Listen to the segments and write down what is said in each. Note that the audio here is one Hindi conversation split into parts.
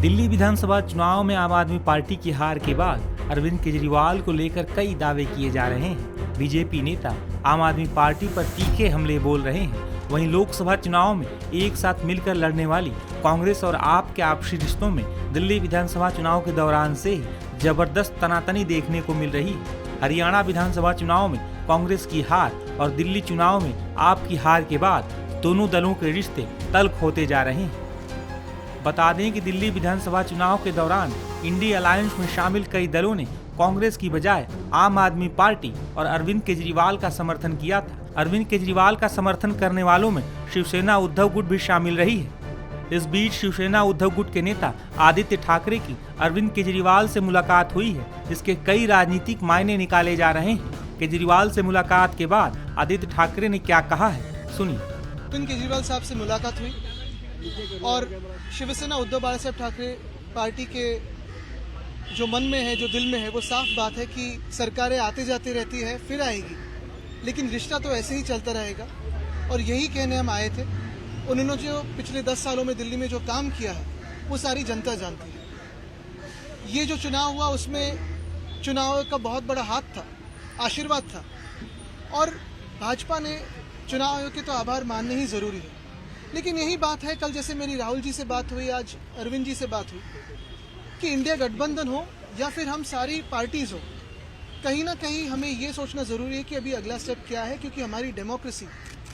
दिल्ली विधानसभा चुनाव में आम आदमी पार्टी की हार के बाद अरविंद केजरीवाल को लेकर कई दावे किए जा रहे हैं। बीजेपी नेता आम आदमी पार्टी पर तीखे हमले बोल रहे हैं। वहीं लोकसभा चुनाव में एक साथ मिलकर लड़ने वाली कांग्रेस और आप के आपसी रिश्तों में दिल्ली विधानसभा चुनाव के दौरान से ही जबरदस्त तनातनी देखने को मिल रही है। हरियाणा विधानसभा चुनाव में कांग्रेस की हार और दिल्ली चुनाव में आप की हार के बाद दोनों दलों के रिश्ते तल्ख होते जा रहे हैं। बता दें कि दिल्ली विधानसभा चुनाव के दौरान इंडी अलायंस में शामिल कई दलों ने कांग्रेस की बजाय आम आदमी पार्टी और अरविंद केजरीवाल का समर्थन किया था। अरविंद केजरीवाल का समर्थन करने वालों में शिवसेना उद्धव गुट भी शामिल रही है। इस बीच शिवसेना उद्धव गुट के नेता आदित्य ठाकरे की अरविंद केजरीवाल से मुलाकात हुई है। इसके कई राजनीतिक मायने निकाले जा रहे हैं। केजरीवाल से मुलाकात के बाद आदित्य ठाकरे ने क्या कहा है, सुनिए। अरविंद केजरीवाल साहब से मुलाकात हुई और शिवसेना उद्धव बाला साहब ठाकरे पार्टी के जो मन में है, जो दिल में है, वो साफ बात है कि सरकारें आते जाते रहती है, फिर आएगी, लेकिन रिश्ता तो ऐसे ही चलता रहेगा। और यही कहने हम आए थे। उन्होंने जो पिछले 10 सालों में दिल्ली में जो काम किया है वो सारी जनता जानती है। ये जो चुनाव हुआ उसमें चुनाव का बहुत बड़ा हाथ था, आशीर्वाद था, और भाजपा ने चुनाव आयोग के तो आभार मानने ही जरूरी है। लेकिन यही बात है, कल जैसे मेरी राहुल जी से बात हुई, आज अरविंद जी से बात हुई, कि इंडिया गठबंधन हो या फिर हम सारी पार्टीज हो, कहीं ना कहीं हमें ये सोचना जरूरी है कि अभी अगला स्टेप क्या है, क्योंकि हमारी डेमोक्रेसी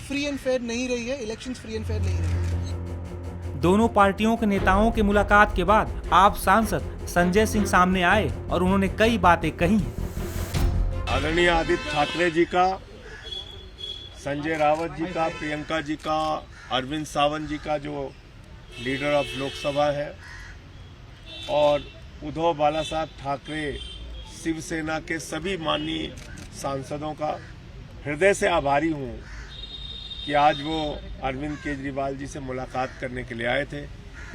फ्री एंड फेयर नहीं रही है, इलेक्शंस फ्री एंड फेयर नहीं रहे। दोनों पार्टियों के नेताओं के मुलाकात के बाद आप सांसद संजय सिंह सामने आए और उन्होंने कई बातें कही हैं। आदरणीय आदित्य ठाकरे जी का, संजय रावत जी का, प्रियंका जी का, अरविंद सावंत जी का जो लीडर ऑफ लोकसभा है, और उद्धव बाला साहब ठाकरे शिवसेना के सभी माननीय सांसदों का हृदय से आभारी हूँ कि आज वो अरविंद केजरीवाल जी से मुलाकात करने के लिए आए थे।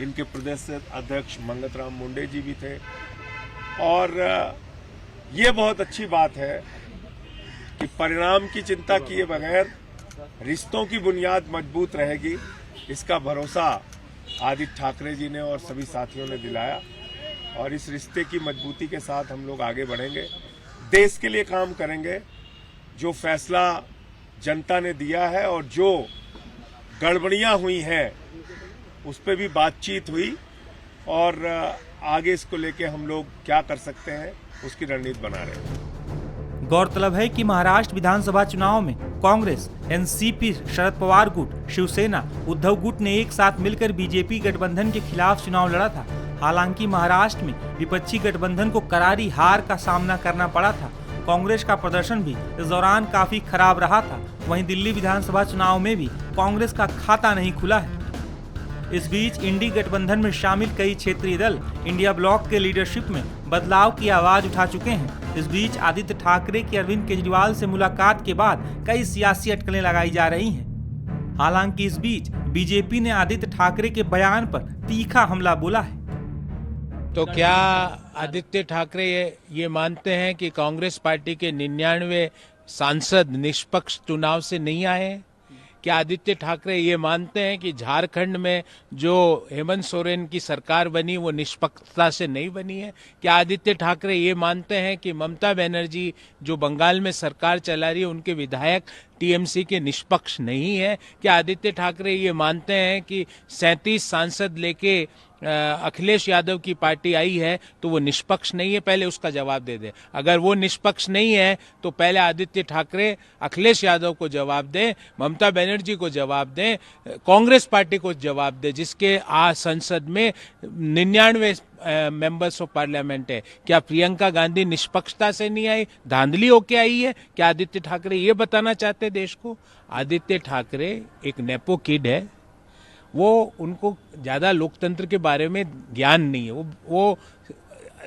इनके प्रदेश अध्यक्ष मंगत राम मुंडे जी भी थे, और ये बहुत अच्छी बात है कि परिणाम की चिंता किए बगैर रिश्तों की बुनियाद मजबूत रहेगी, इसका भरोसा आदित्य ठाकरे जी ने और सभी साथियों ने दिलाया। और इस रिश्ते की मजबूती के साथ हम लोग आगे बढ़ेंगे, देश के लिए काम करेंगे। जो फैसला जनता ने दिया है और जो गड़बड़ियां हुई हैं उस पर भी बातचीत हुई, और आगे इसको लेके हम लोग क्या कर सकते हैं उसकी रणनीति बना रहे हैं। गौरतलब है कि महाराष्ट्र विधानसभा चुनाव में कांग्रेस, एनसीपी, शरद पवार गुट, शिवसेना, उद्धव गुट ने एक साथ मिलकर बीजेपी गठबंधन के खिलाफ चुनाव लड़ा था। हालांकि महाराष्ट्र में विपक्षी गठबंधन को करारी हार का सामना करना पड़ा था। कांग्रेस का प्रदर्शन भी इस दौरान काफी खराब रहा था। वहीं दिल्ली विधानसभा चुनाव में भी कांग्रेस का खाता नहीं खुला है। इस बीच इंडी गठबंधन में शामिल कई क्षेत्रीय दल इंडिया ब्लॉक के लीडरशिप में बदलाव की आवाज उठा चुके हैं। इस बीच आदित्य ठाकरे की अरविंद केजरीवाल से मुलाकात के बाद कई सियासी अटकलें लगाई जा रही हैं। हालांकि इस बीच बीजेपी ने आदित्य ठाकरे के बयान पर तीखा हमला बोला है। तो क्या आदित्य ठाकरे ये मानते हैं कि कांग्रेस पार्टी के 99 सांसद निष्पक्ष चुनाव से नहीं आए? क्या आदित्य ठाकरे ये मानते हैं कि झारखंड में जो हेमंत सोरेन की सरकार बनी वो निष्पक्षता से नहीं बनी है? क्या आदित्य ठाकरे ये मानते हैं कि ममता बनर्जी जो बंगाल में सरकार चला रही है उनके विधायक टीएमसी के निष्पक्ष नहीं है? क्या आदित्य ठाकरे ये मानते हैं कि 37 सांसद लेके अखिलेश यादव की पार्टी आई है तो वो निष्पक्ष नहीं है? पहले उसका जवाब दे दे। अगर वो निष्पक्ष नहीं है तो पहले आदित्य ठाकरे अखिलेश यादव को जवाब दे, ममता बनर्जी को जवाब दे, कांग्रेस पार्टी को जवाब दे, जिसके संसद में 99 मेंबर्स ऑफ पार्लियामेंट है। क्या प्रियंका गांधी निष्पक्षता से नहीं आई, धांधली होके आई है? क्या आदित्य ठाकरे ये बताना चाहते देश को? आदित्य ठाकरे एक नेपो किड है, वो उनको ज्यादा लोकतंत्र के बारे में ज्ञान नहीं है। वो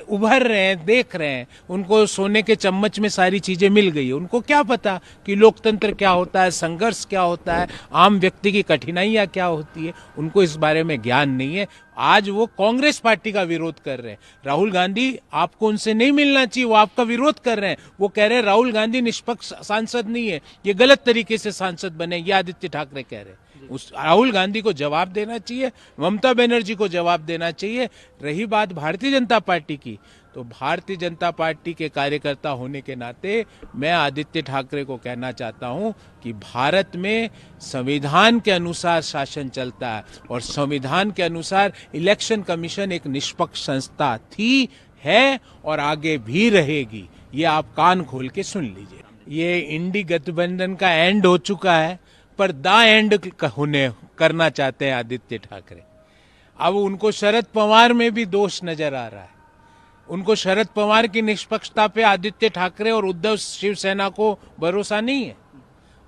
उभर रहे हैं, देख रहे हैं, उनको सोने के चम्मच में सारी चीजें मिल गई है। उनको क्या पता कि लोकतंत्र क्या होता है, संघर्ष क्या होता है, आम व्यक्ति की कठिनाइयां क्या होती है, उनको इस बारे में ज्ञान नहीं है। आज वो कांग्रेस पार्टी का विरोध कर रहे हैं। राहुल गांधी आपको उनसे नहीं मिलना चाहिए, वो आपका विरोध कर रहे हैं। वो कह रहे हैं राहुल गांधी निष्पक्ष सांसद नहीं है, ये गलत तरीके से सांसद बने, ये आदित्य ठाकरे कह रहे हैं। उस राहुल गांधी को जवाब देना चाहिए, ममता बनर्जी को जवाब देना चाहिए। रही बात भारतीय जनता पार्टी की, तो भारतीय जनता पार्टी के कार्यकर्ता होने के नाते मैं आदित्य ठाकरे को कहना चाहता हूं कि भारत में संविधान के अनुसार शासन चलता है और संविधान के अनुसार इलेक्शन कमीशन एक निष्पक्ष संस्था थी, है और आगे भी रहेगी। ये आप कान खोल के सुन लीजिए। ये इंडी गठबंधन का एंड हो चुका है, पर द एंड होने करना चाहते हैं आदित्य ठाकरे। अब उनको शरद पवार में भी दोष नजर आ रहा है। उनको शरद पवार की निष्पक्षता पे आदित्य ठाकरे और उद्धव शिवसेना को भरोसा नहीं है।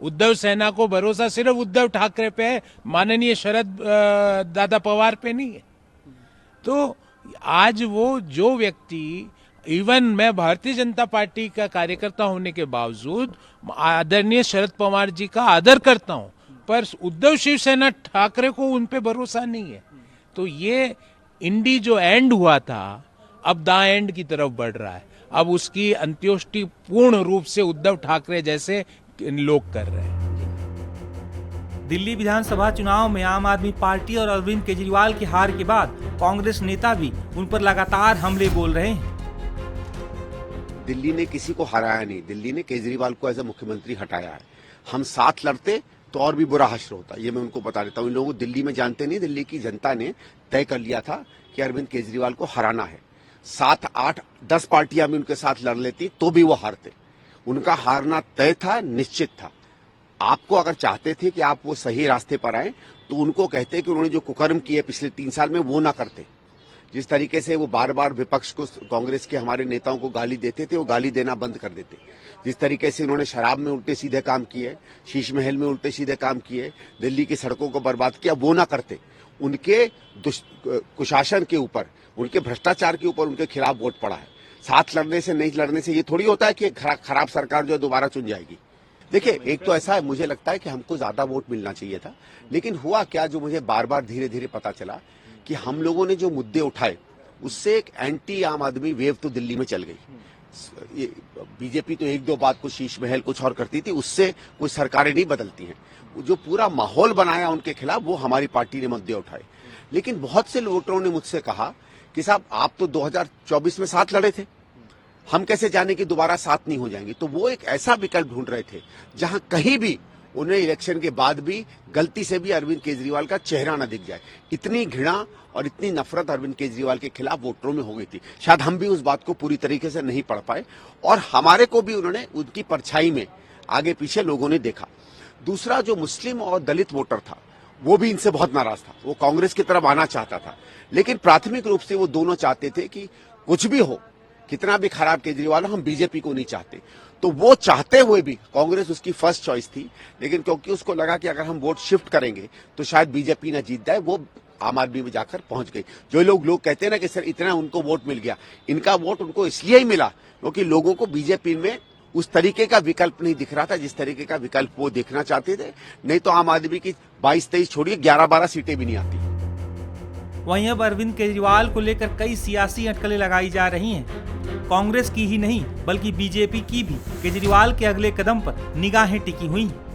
उद्धव सेना को भरोसा सिर्फ उद्धव ठाकरे पे है, माननीय शरद दादा पवार पे नहीं है। तो आज वो जो व्यक्ति, इवन मैं भारतीय जनता पार्टी का कार्यकर्ता होने के बावजूद आदरणीय शरद पवार जी का आदर करता हूं, पर उद्धव शिवसेना ठाकरे को उन पे भरोसा नहीं है। तो ये इंडी जो एंड हुआ था, अब द एंड की तरफ बढ़ रहा है। अब उसकी अंत्योष्टि पूर्ण रूप से उद्धव ठाकरे जैसे लोग कर रहे हैं। दिल्ली विधानसभा चुनाव में आम आदमी पार्टी और अरविंद केजरीवाल की हार के बाद कांग्रेस नेता भी उन पर लगातार हमले बोल रहे हैं। दिल्ली ने किसी को हराया नहीं, दिल्ली ने केजरीवाल को एज ए मुख्यमंत्री हटाया है। हम साथ लड़ते तो और भी बुरा हश्र होता, ये मैं उनको बता देता हूँ। इन लोगों को दिल्ली में जानते नहीं, दिल्ली की जनता ने तय कर लिया था कि अरविंद केजरीवाल को हराना है। 7, 8, 10 पार्टियां भी उनके साथ लड़ लेती तो भी वो हारते। उनका हारना तय था, निश्चित था। आपको अगर चाहते थे कि आप वो सही रास्ते पर आए तो उनको कहते कि उन्होंने जो कुकर्म किए पिछले 3 साल में वो ना करते। जिस तरीके से वो बार बार विपक्ष को, कांग्रेस के हमारे नेताओं को गाली देते थे, वो गाली देना बंद कर देते। जिस तरीके से उन्होंने शराब में उल्टे सीधे काम किए, शीश महल में उल्टे सीधे काम किए, दिल्ली की सड़कों को बर्बाद किया, वो ना करते। उनके कुशासन के ऊपर, उनके भ्रष्टाचार के ऊपर उनके खिलाफ वोट पड़ा है। साथ लड़ने से, नहीं लड़ने से ये थोड़ी होता है कि खराब सरकार जो है दोबारा चुन जाएगी। देखिए, एक तो ऐसा है, मुझे लगता है कि हमको ज्यादा वोट मिलना चाहिए था, लेकिन हुआ क्या, जो मुझे बार बार धीरे धीरे पता चला कि हम लोगों ने जो मुद्दे उठाए उससे एक एंटी आम आदमी वेव तो दिल्ली में चल गई। बीजेपी तो 1-2 बात को, शीश महल कुछ और करती थी, उससे कोई सरकारें नहीं बदलती हैं। जो पूरा माहौल बनाया उनके खिलाफ, वो हमारी पार्टी ने मुद्दे उठाए। लेकिन बहुत से वोटरों ने मुझसे कहा कि साहब आप तो 2024 में साथ लड़े थे, हम कैसे जाने कि दोबारा साथ नहीं हो जाएंगे। तो वो एक ऐसा विकल्प ढूंढ रहे थे जहां कहीं भी उन्हें इलेक्शन के बाद भी गलती से भी अरविंद केजरीवाल का चेहरा न दिख जाए। इतनी घृणा और इतनी नफरत अरविंद केजरीवाल के खिलाफ वोटरों में हो गई थी। शायद हम भी उस बात को पूरी तरीके से नहीं पढ़ पाए और हमारे को भी उन्होंने उनकी परछाई में आगे पीछे लोगों ने देखा। दूसरा, जो मुस्लिम और दलित वोटर था, वो भी इनसे बहुत नाराज था। वो कांग्रेस की तरफ आना चाहता था, लेकिन प्राथमिक रूप से वो दोनों चाहते थे कि कुछ भी हो, कितना भी खराब केजरीवाल हो, हम बीजेपी को नहीं चाहते। तो वो चाहते हुए भी कांग्रेस उसकी फर्स्ट चॉइस थी, लेकिन क्योंकि उसको लगा कि अगर हम वोट शिफ्ट करेंगे तो शायद बीजेपी ना जीत जाए, वो आम आदमी में जाकर पहुंच गई। जो लोग कहते हैं ना कि सर इतना उनको वोट मिल गया, इनका वोट उनको इसलिए ही मिला क्योंकि लोगों को बीजेपी में उस तरीके का विकल्प नहीं दिख रहा था जिस तरीके का विकल्प वो देखना चाहते थे। नहीं तो आम आदमी की 22-23 छोड़िए 11-12 सीटें भी नहीं आती। वहीं अब अरविंद केजरीवाल को लेकर कई सियासी अटकलें लगाई जा रही हैं। कांग्रेस की ही नहीं बल्कि बीजेपी की भी केजरीवाल के अगले कदम पर निगाहें टिकी हुई हैं।